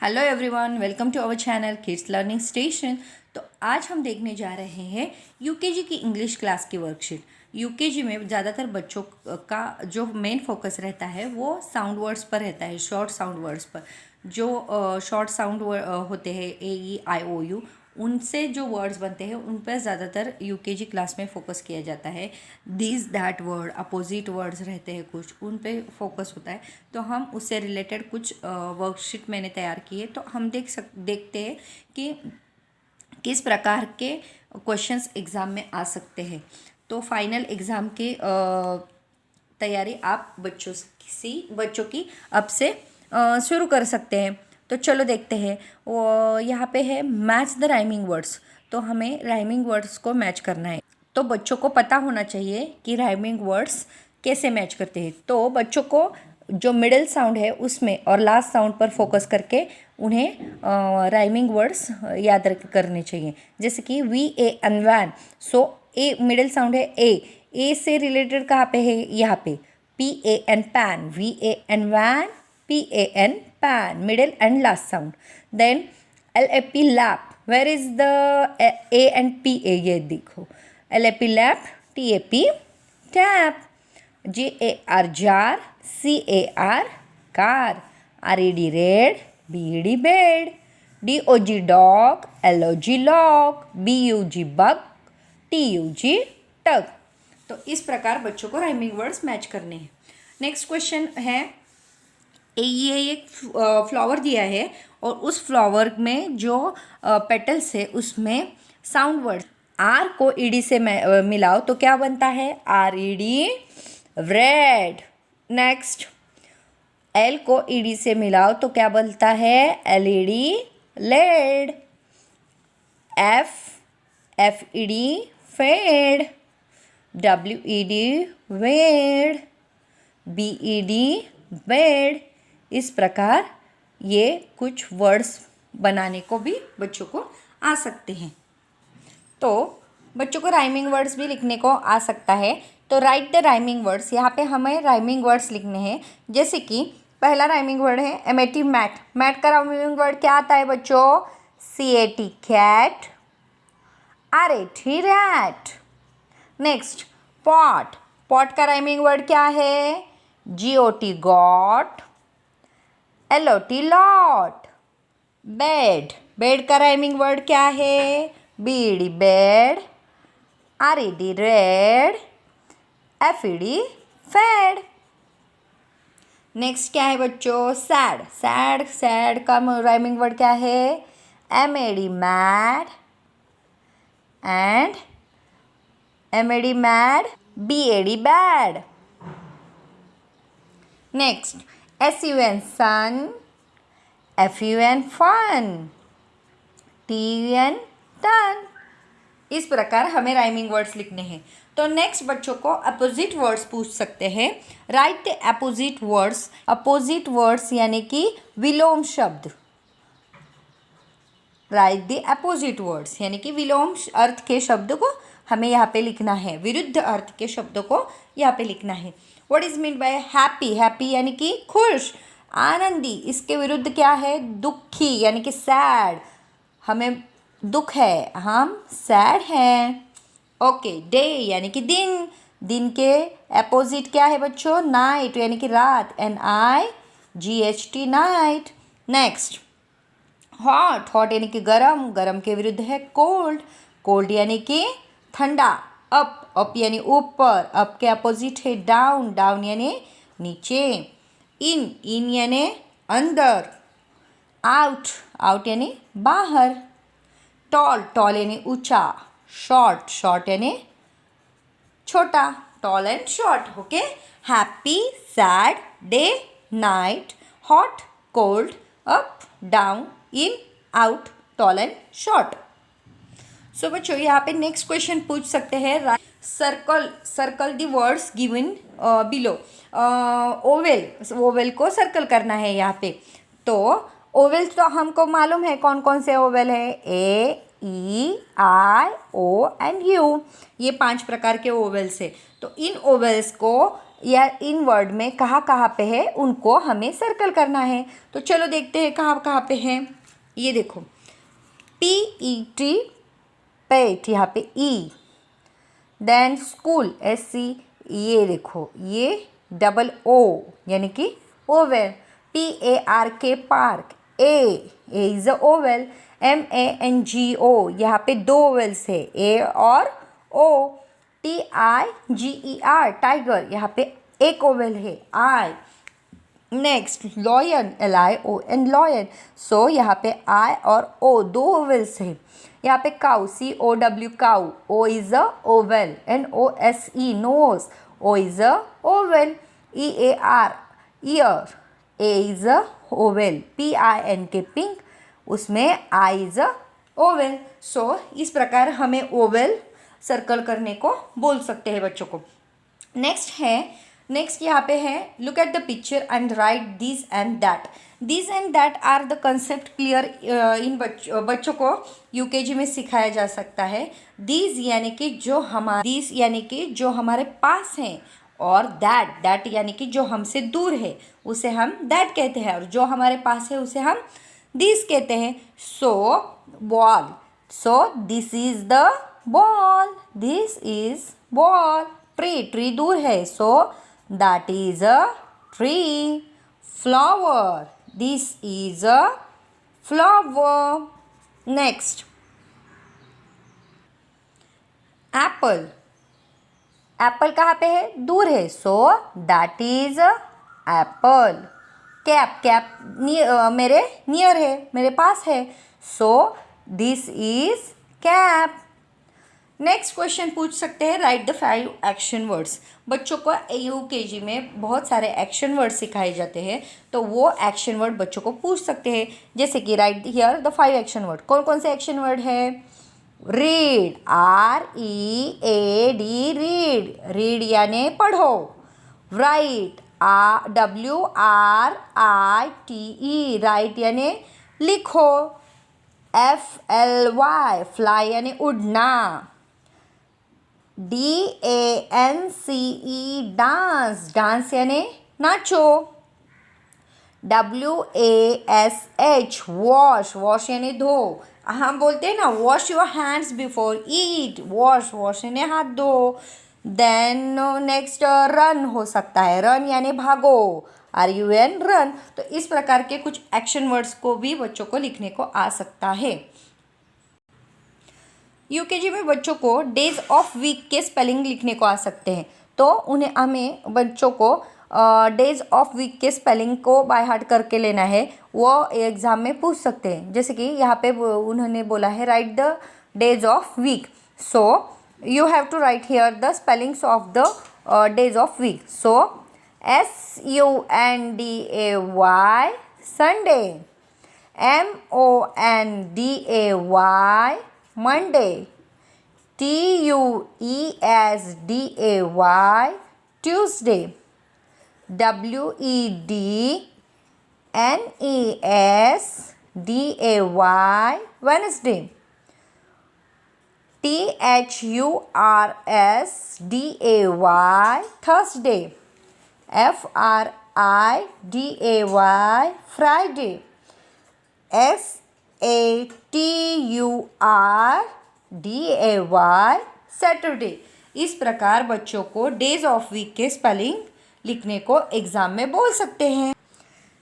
Hello everyone, welcome to our channel kids learning station. तो आज हम देखने जा रहे हैं यूकेजी की इंग्लिश क्लास की वर्कशीट। यूकेजी में ज़्यादातर बच्चों का जो मेन फोकस रहता है वो साउंड वर्ड्स पर रहता है, शॉर्ट साउंड वर्ड्स पर। जो शॉर्ट साउंड होते हैं AEIOU, उनसे जो वर्ड्स बनते हैं उन पर ज़्यादातर यूकेजी क्लास में फोकस किया जाता है। This that word, opposite words रहते हैं कुछ, उन पे फोकस होता है। तो हम उससे रिलेटेड कुछ वर्कशीट मैंने तैयार की है, तो हम देखते हैं कि किस प्रकार के क्वेश्चंस एग्ज़ाम में आ सकते हैं। तो फाइनल एग्ज़ाम की तैयारी आप बच्चों की अब से शुरू कर सकते हैं। तो चलो देखते हैं। वो यहाँ पे है मैच द राइमिंग वर्ड्स। तो हमें राइमिंग वर्ड्स को मैच करना है। तो बच्चों को पता होना चाहिए कि राइमिंग वर्ड्स कैसे मैच करते हैं। तो बच्चों को जो मिडिल साउंड है उसमें और लास्ट साउंड पर फोकस करके उन्हें राइमिंग वर्ड्स याद करने चाहिए। जैसे कि VAN van. So a middle sound है ए से रिलेटेड कहाँ पे है, यहाँ पे PAN pan, VAN van, PAN pan, middle and last sound. Then LAP lap, where is the A एंड PA, ये देखो LAP lap, TAP tap, JAR jar, CAR car, RED red, BED bed, DOG dog, LOG log, BUG bug, TUG tug. तो इस प्रकार बच्चों को rhyming words match करने हैं। नेक्स्ट क्वेश्चन है, ये एक फ्लावर दिया है और उस फ्लावर में जो पेटल्स है उसमें साउंड वर्ड आर को ईडी से मिलाओ तो क्या बनता है, RED रेड। नेक्स्ट, एल को ईडी से मिलाओ तो क्या बनता है, LED led. FED fed, WED wed, BED bed. इस प्रकार ये कुछ वर्ड्स बनाने को भी बच्चों को आ सकते हैं। तो बच्चों को राइमिंग वर्ड्स भी लिखने को आ सकता है। तो राइट द राइमिंग वर्ड्स, यहाँ पे हमें राइमिंग वर्ड्स लिखने हैं। जैसे कि पहला राइमिंग वर्ड है MAT मैट। मैट का राइमिंग वर्ड क्या आता है बच्चों, CAT cat, RAT rat. Next, pot. Pot का राइमिंग वर्ड क्या है, GOT got, LOT lot. Bed. Bed का राइमिंग वर्ड क्या है, BED bed, RED red, FED fed. Next क्या है बच्चों, सैड। सैड का राइमिंग वर्ड क्या है, MAD mad and MAD mad, BAD bad. Next, SUN sun, FUN fun, TUN ton. इस प्रकार हमें राइमिंग वर्ड्स लिखने हैं। तो नेक्स्ट बच्चों को अपोजिट वर्ड्स पूछ सकते हैं। Right the opposite words. Opposite words यानी कि विलोम शब्द। राइट द अपोजिट वर्ड्स यानी कि विलोम अर्थ के शब्द को हमें यहाँ पे लिखना है, विरुद्ध अर्थ के शब्दों को यहाँ पे लिखना है। What is mean by happy. Happy यानी कि खुश, आनंदी। इसके विरुद्ध क्या है, दुखी यानी कि सैड। हमें दुख है, हम सैड हैं। ओके, डे यानी कि दिन। दिन के अपोजिट क्या है बच्चों, नाइट यानी कि रात, NIGHT night. Next, hot. Hot यानी कि गरम। गरम के विरुद्ध है कोल्ड। कोल्ड यानी कि ठंडा। अप। अप यानी ऊपर। अप के अपोजिट है डाउन। डाउन यानी नीचे। इन। इन यानी अंदर। आउट। आउट यानी बाहर। टॉल। टॉल यानी ऊंचा। शॉर्ट। शॉर्ट यानी छोटा। Tall and short. Okay, happy, sad, day, night, hot, cold, up, down, in, out, tall and short. So बच्चों यहाँ पे नेक्स्ट क्वेश्चन पूछ सकते हैं। Circle the words given below. Oval. Oval को सर्कल करना है यहाँ पे। तो ओवेल्स तो हमको मालूम है कौन कौन से ओवेल है, AEIO एंड U। ये 5 प्रकार के ओवेल्स है। तो इन ओवेल्स को या इन वर्ड में कहाँ कहाँ पे है उनको हमें सर्कल करना है। तो चलो देखते हैं कहाँ कहाँ पे है। ये देखो PET पेट, यहाँ पे E। देन स्कूल SC, ये देखो ये डबल O यानी कि oval. PARK park, A is a oval. MANGO, यहाँ पे दो ओवेल्स है A और O। TIGER टाइगर, यहाँ पे एक ओवेल है I। Next lion LION lion, so यहाँ पे I और O दो ओवेल्स है। यहाँ पे cow COW cow, O is a vowel. NOSE nose, O is a vowel. EAR ear, A is a vowel. PINK pink, उसमें I is a vowel. So इस प्रकार हमें ओवेल सर्कल करने को बोल सकते हैं बच्चों को। नेक्स्ट यहाँ पे है look at the picture and write this and that. This and that are the concept clear इन बच्चों को यूकेजी में सिखाया जा सकता है। दिस यानी कि जो हमारे पास हैं, और दैट यानी कि जो हमसे दूर है उसे हम दैट कहते हैं, और जो हमारे पास है उसे हम दिस कहते हैं। सो ball, so this is the ball, this is ball. Tree दूर है, so that is a tree. Flower, this is a flower. Next Apple, Apple कहाँ पे है? दूर है, so that is Apple. Cap मेरे नियर है, मेरे पास है, so this is cap. Next question पूछ सकते हैं राइट द 5 एक्शन वर्ड्स। बच्चों को यूकेजी में बहुत सारे एक्शन वर्ड सिखाए जाते हैं, तो वो एक्शन वर्ड बच्चों को पूछ सकते हैं। जैसे कि right here the 5 action word. कौन कौन से एक्शन वर्ड है? रीड, READ रीड यानी पढ़ो। राइट, WRITE राइट यानी लिखो। FLY फ्लाई यानी उड़ना। DANCE डांस यानी नाचो। WASH वॉश यानी धो। हम बोलते हैं ना wash your hands before eat, wash यानी हाथ धो। देन नेक्स्ट रन हो सकता है, रन यानी भागो, RUN रन। तो इस प्रकार के कुछ एक्शन वर्ड्स को भी बच्चों को लिखने को आ सकता है। यूकेजी में बच्चों को डेज ऑफ वीक के स्पेलिंग लिखने को आ सकते हैं, तो हमें बच्चों को डेज ऑफ वीक के स्पेलिंग को बाय हार्ट करके लेना है, वो एग्ज़ाम में पूछ सकते हैं। जैसे कि यहाँ पे उन्होंने बोला है write the days of week, so you have to write here the spellings of the days of week. So SUNDAY Sunday, MONDAY Monday, TUESDAY Tuesday, WEDNESDAY Wednesday, THURSDAY Thursday, FRIDAY Friday, SATURDAY Saturday. इस प्रकार बच्चों को days of week के spelling लिखने को exam में बोल सकते हैं।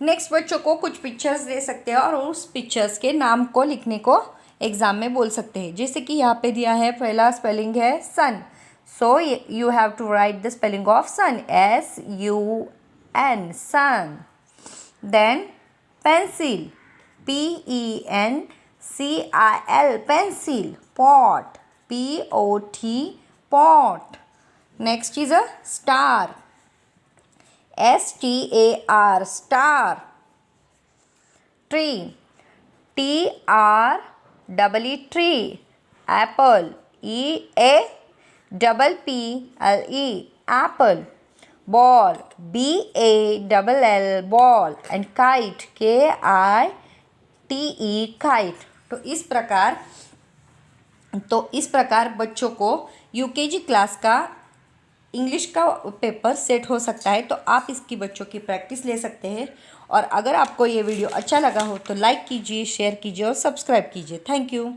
नेक्स्ट बच्चों को कुछ पिक्चर्स दे सकते हैं और उस पिक्चर्स के नाम को लिखने को एग्ज़ाम में बोल सकते हैं। जैसे कि यहाँ पे दिया है, पहला स्पेलिंग है sun, so you have to write the spelling of sun, SUN sun. Then pencil, PENCIL pencil, pot, POT pot. Next is a star, STAR star. Tree, TREE tree. Apple, EAPPLE apple. Ball, BALL ball. And kite, KITE kite. तो इस प्रकार बच्चों को UKG class का English का paper set हो सकता है। तो आप इसकी बच्चों की प्रैक्टिस ले सकते हैं। और अगर आपको ये वीडियो अच्छा लगा हो तो लाइक कीजिए, शेयर कीजिए और सब्सक्राइब कीजिए। Thank you.